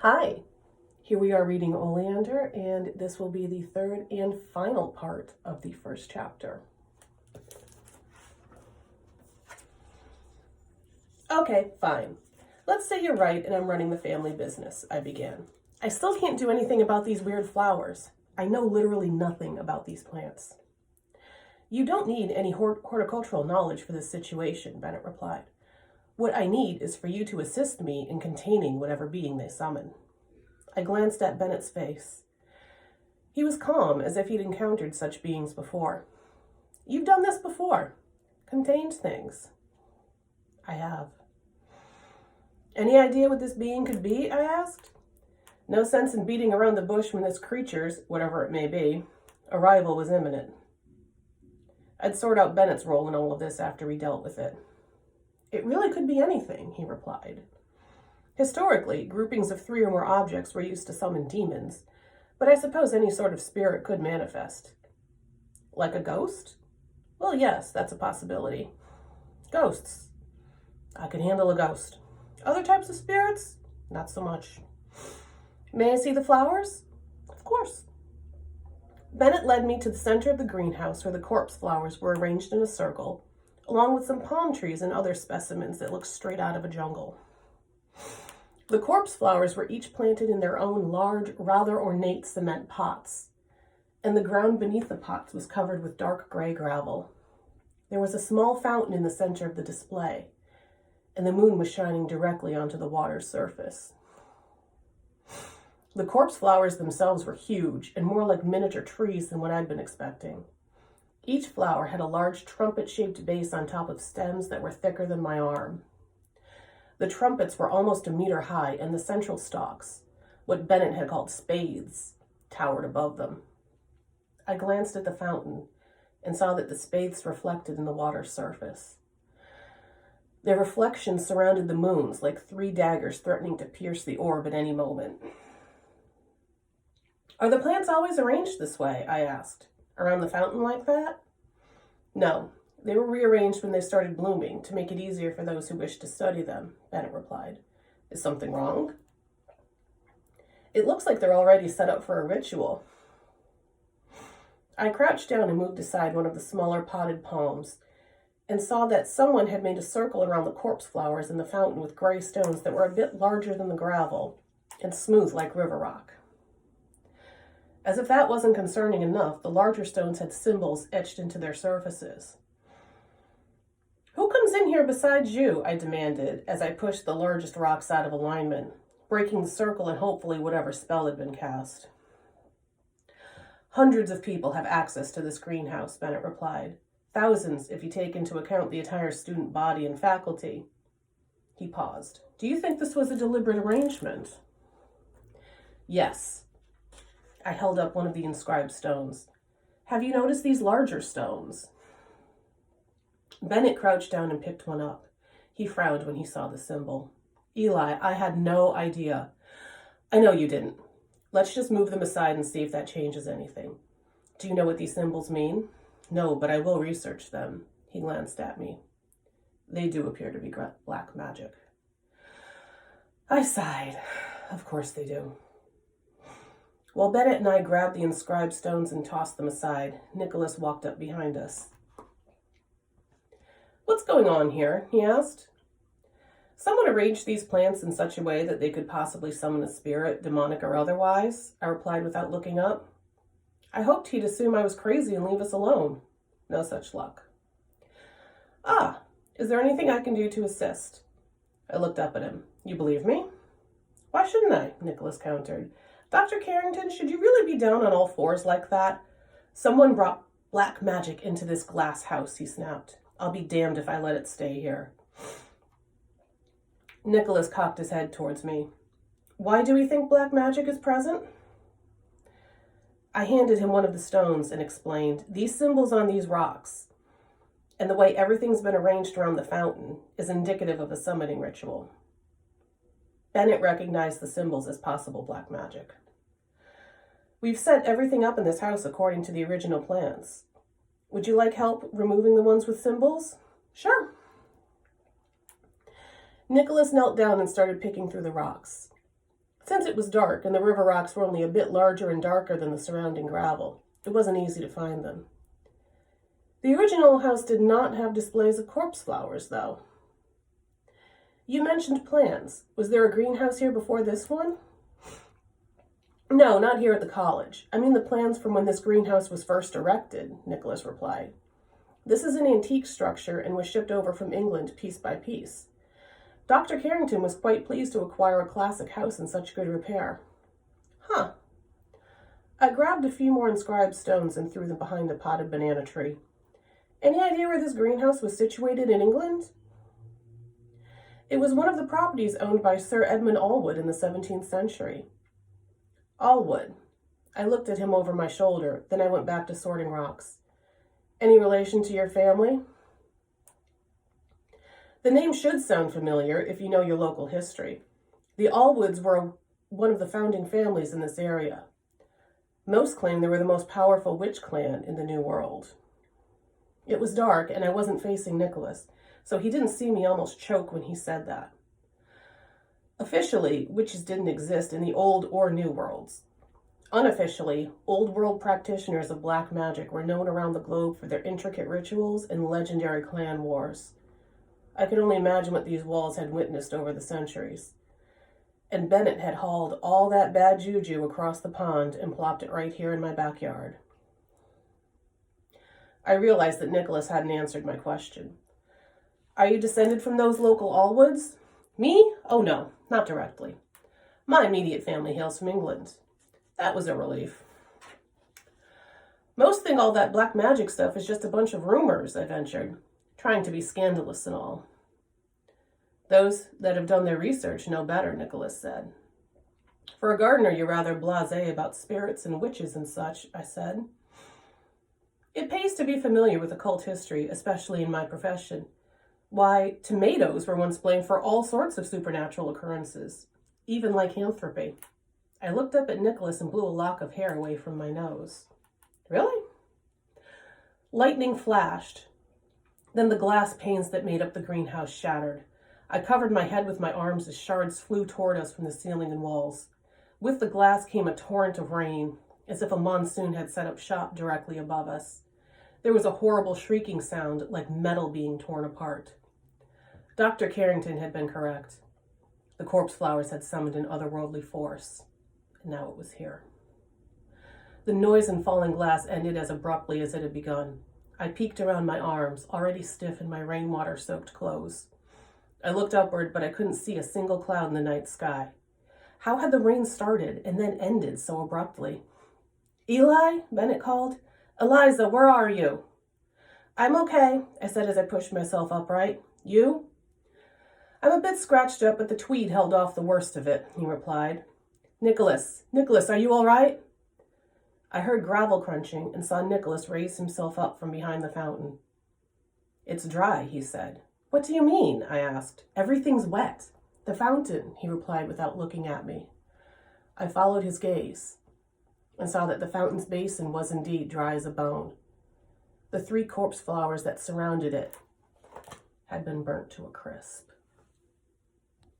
Hi, here we are reading Oleander, and this will be the third and final part of the first chapter. Okay, fine. Let's say you're right and I'm running the family business, I began. I still can't do anything about these weird flowers. I know literally nothing about these plants. You don't need any horticultural knowledge for this situation, Bennett replied. What I need is for you to assist me in containing whatever being they summon. I glanced at Bennett's face. He was calm, as if he'd encountered such beings before. You've done this before. Contained things. I have. Any idea what this being could be? I asked. No sense in beating around the bush when this creature's, whatever it may be, arrival was imminent. I'd sort out Bennett's role in all of this after he dealt with it. It really could be anything, he replied. Historically, groupings of 3 or more objects were used to summon demons, but I suppose any sort of spirit could manifest. Like a ghost? Well, yes, that's a possibility. Ghosts. I could handle a ghost. Other types of spirits? Not so much. May I see the flowers? Of course. Bennett led me to the center of the greenhouse where the corpse flowers were arranged in a circle, along with some palm trees and other specimens that looked straight out of a jungle. The corpse flowers were each planted in their own large, rather ornate cement pots, and the ground beneath the pots was covered with dark gray gravel. There was a small fountain in the center of the display, and the moon was shining directly onto the water's surface. The corpse flowers themselves were huge and more like miniature trees than what I'd been expecting. Each flower had a large trumpet-shaped base on top of stems that were thicker than my arm. The trumpets were almost a meter high, and the central stalks, what Bennett had called spathes, towered above them. I glanced at the fountain and saw that the spathes reflected in the water's surface. Their reflections surrounded the moons like 3 daggers threatening to pierce the orb at any moment. Are the plants always arranged this way? I asked. Around the fountain like that? No. They were rearranged when they started blooming to make it easier for those who wished to study them, Bennett replied. Is something wrong? It looks like they're already set up for a ritual. I crouched down and moved aside one of the smaller potted palms and saw that someone had made a circle around the corpse flowers in the fountain with gray stones that were a bit larger than the gravel and smooth like river rock. As if that wasn't concerning enough, the larger stones had symbols etched into their surfaces. Who comes in here besides you? I demanded as I pushed the largest rocks out of alignment, breaking the circle and hopefully whatever spell had been cast. Hundreds of people have access to this greenhouse, Bennett replied. Thousands if you take into account the entire student body and faculty. He paused. Do you think this was a deliberate arrangement? Yes. I held up one of the inscribed stones. Have you noticed these larger stones? Bennett crouched down and picked one up. He frowned when he saw the symbol. Eli, I had no idea. I know you didn't. Let's just move them aside and see if that changes anything. Do you know what these symbols mean? No, but I will research them. He glanced at me. They do appear to be black magic. I sighed. Of course they do. While Bennett and I grabbed the inscribed stones and tossed them aside, Nicholas walked up behind us. What's going on here? He asked. Someone arranged these plants in such a way that they could possibly summon a spirit, demonic or otherwise, I replied without looking up. I hoped he'd assume I was crazy and leave us alone. No such luck. Ah, is there anything I can do to assist? I looked up at him. You believe me? Why shouldn't I? Nicholas countered. Dr. Carrington, should you really be down on all fours like that? Someone brought black magic into this glass house, he snapped. I'll be damned if I let it stay here. Nicholas cocked his head towards me. Why do we think black magic is present? I handed him one of the stones and explained, these symbols on these rocks, and the way everything's been arranged around the fountain, is indicative of a summoning ritual. Bennett recognized the symbols as possible black magic. We've set everything up in this house according to the original plans. Would you like help removing the ones with symbols? Sure. Nicholas knelt down and started picking through the rocks. Since it was dark and the river rocks were only a bit larger and darker than the surrounding gravel, it wasn't easy to find them. The original house did not have displays of corpse flowers, though. You mentioned plans. Was there a greenhouse here before this one? No, not here at the college. I mean the plans from when this greenhouse was first erected, Nicholas replied. This is an antique structure and was shipped over from England piece by piece. Dr. Carrington was quite pleased to acquire a classic house in such good repair. Huh. I grabbed a few more inscribed stones and threw them behind a potted banana tree. Any idea where this greenhouse was situated in England? It was one of the properties owned by Sir Edmund Allwood in the 17th century. Allwood. I looked at him over my shoulder, then I went back to sorting rocks. Any relation to your family? The name should sound familiar if you know your local history. The Allwoods were one of the founding families in this area. Most claim they were the most powerful witch clan in the New World. It was dark, and I wasn't facing Nicholas, so he didn't see me almost choke when he said that. Officially, witches didn't exist in the Old or New Worlds. Unofficially, Old World practitioners of black magic were known around the globe for their intricate rituals and legendary clan wars. I could only imagine what these walls had witnessed over the centuries. And Bennett had hauled all that bad juju across the pond and plopped it right here in my backyard. I realized that Nicholas hadn't answered my question. Are you descended from those local Allwoods? Me? Oh no, not directly. My immediate family hails from England. That was a relief. Most think all that black magic stuff is just a bunch of rumors, I ventured, trying to be scandalous and all. Those that have done their research know better, Nicholas said. For a gardener, you're rather blasé about spirits and witches and such, I said. It pays to be familiar with occult history, especially in my profession. Why, tomatoes were once blamed for all sorts of supernatural occurrences, even lycanthropy. I looked up at Nicholas and blew a lock of hair away from my nose. Really? Lightning flashed. Then the glass panes that made up the greenhouse shattered. I covered my head with my arms as shards flew toward us from the ceiling and walls. With the glass came a torrent of rain, as if a monsoon had set up shop directly above us. There was a horrible shrieking sound, like metal being torn apart. Dr. Carrington had been correct. The corpse flowers had summoned an otherworldly force, and now it was here. The noise and falling glass ended as abruptly as it had begun. I peeked around my arms, already stiff in my rainwater-soaked clothes. I looked upward, but I couldn't see a single cloud in the night sky. How had the rain started and then ended so abruptly? Eli? Bennett called. Eliza, where are you? I'm okay, I said as I pushed myself upright. You? I'm a bit scratched up, but the tweed held off the worst of it, he replied. Nicholas, are you all right? I heard gravel crunching and saw Nicholas raise himself up from behind the fountain. It's dry, he said. What do you mean? I asked. Everything's wet. The fountain, he replied without looking at me. I followed his gaze and saw that the fountain's basin was indeed dry as a bone. The 3 corpse flowers that surrounded it had been burnt to a crisp.